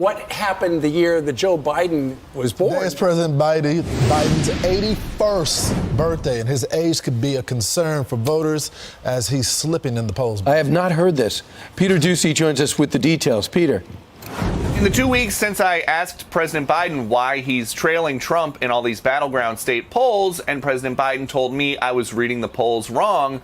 What happened the year that Joe Biden was born? Today is President Biden's 81st birthday, and his age could be a concern for voters as he's slipping in the polls. I have not heard this. Peter Doocy joins us with the details. Peter. In the 2 weeks since I asked President Biden why he's trailing Trump in all these battleground state polls, and President Biden told me I was reading the polls wrong,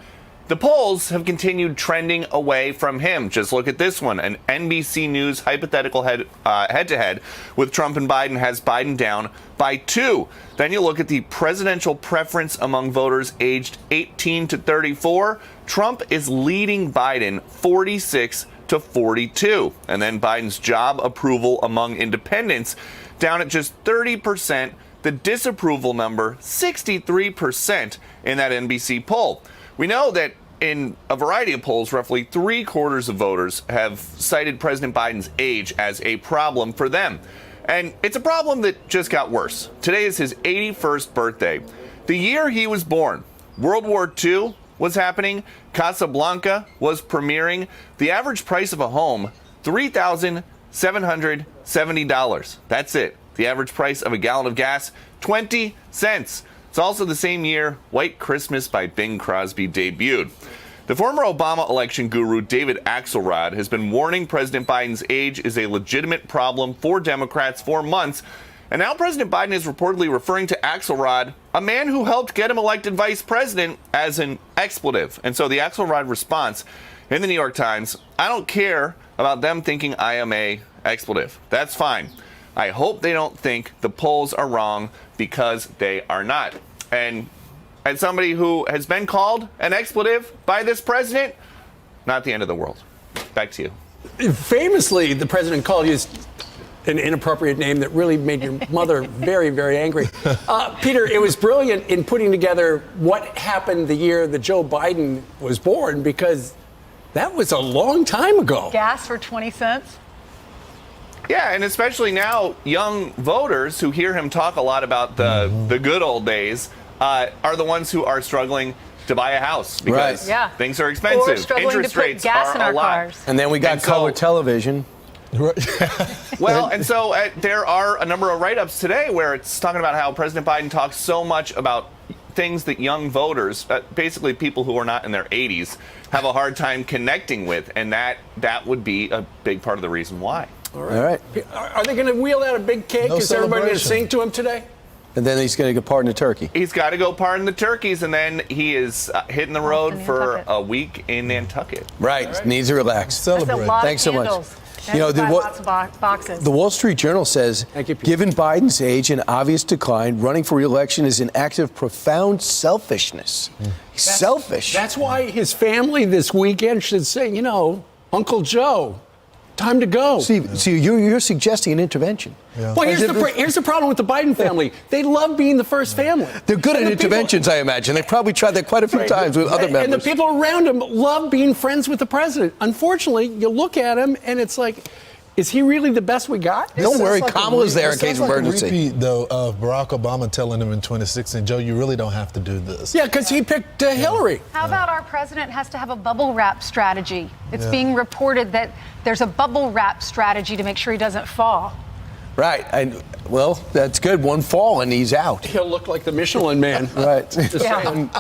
the polls have continued trending away from him. Just look at this one. An NBC News hypothetical head-to-head with Trump and Biden has Biden down by 2. Then you look at the presidential preference among voters aged 18 to 34. Trump is leading Biden 46 to 42. And then Biden's job approval among independents down at just 30%. The disapproval number 63% in that NBC poll. We know that in a variety of polls, roughly 3/4 of voters have cited President Biden's age as a problem for them. And it's a problem that just got worse. Today is his 81st birthday. The year he was born, World War II was happening, Casablanca was premiering. The average price of a home, $3,770. That's it. The average price of a gallon of gas, 20 cents. It's also the same year White Christmas by Bing Crosby debuted. The former Obama election guru David Axelrod has been warning President Biden's age is a legitimate problem for Democrats for months. And now President Biden is reportedly referring to Axelrod, a man who helped get him elected vice president, as an expletive. And so the Axelrod response in the New York Times, I don't care about them thinking I am a expletive. That's fine. I hope they don't think the polls are wrong, because they are not. And as somebody who has been called an expletive by this president, not the end of the world. Back to you. Famously, the president called you an inappropriate name that really made your mother very, very angry. Peter, it was brilliant in putting together what happened the year that Joe Biden was born, because that was a long time ago. Gas for 20 cents? Yeah, and especially now, young voters who hear him talk a lot about the good old days are the ones who are struggling to buy a house because things are expensive. Or struggling Interest to put rates gas are in our a lot. cars. And then we got color television. Well, and so there are a number of write-ups today where it's talking about how President Biden talks so much about things that young voters, basically people who are not in their 80s, have a hard time connecting with, and that would be a big part of the reason why. All right. Are they going to wheel out a big cake? No Is everybody going to celebration. sing to him today? And then he's going to go pardon the turkey. He's got to go pardon the turkeys, and then he is hitting the road in for Nantucket. a week in Nantucket. Right. Needs to relax. That's a Celebrate. lot Thanks so of much. candles. You know, lots of boxes. The Wall Street Journal says, Thank you, Pete. given Biden's age and obvious decline, running for re-election is an act of profound selfishness. He's selfish. That's why his family this weekend should say, you know, Uncle Joe, time to go. See, you're suggesting an intervention. Yeah. Well, here's the problem with the Biden family. They love being the first family. They're good at And the people- interventions, I imagine. They've probably tried that quite a few times with other members. And the people around him love being friends with the president. Unfortunately, you look at him and it's like, is he really the best we got? Don't worry, Sounds like Kamala's there in it case sounds of like emergency. A repeat, though, of Barack Obama telling him in 2016, Joe, you really don't have to do this. Yeah, because he picked Hillary. How about our president has to have a bubble wrap strategy? It's being reported that there's a bubble wrap strategy to make sure he doesn't fall. Right. Well, that's good. One fall and he's out. He'll look like the Michelin Man. Right. Just saying.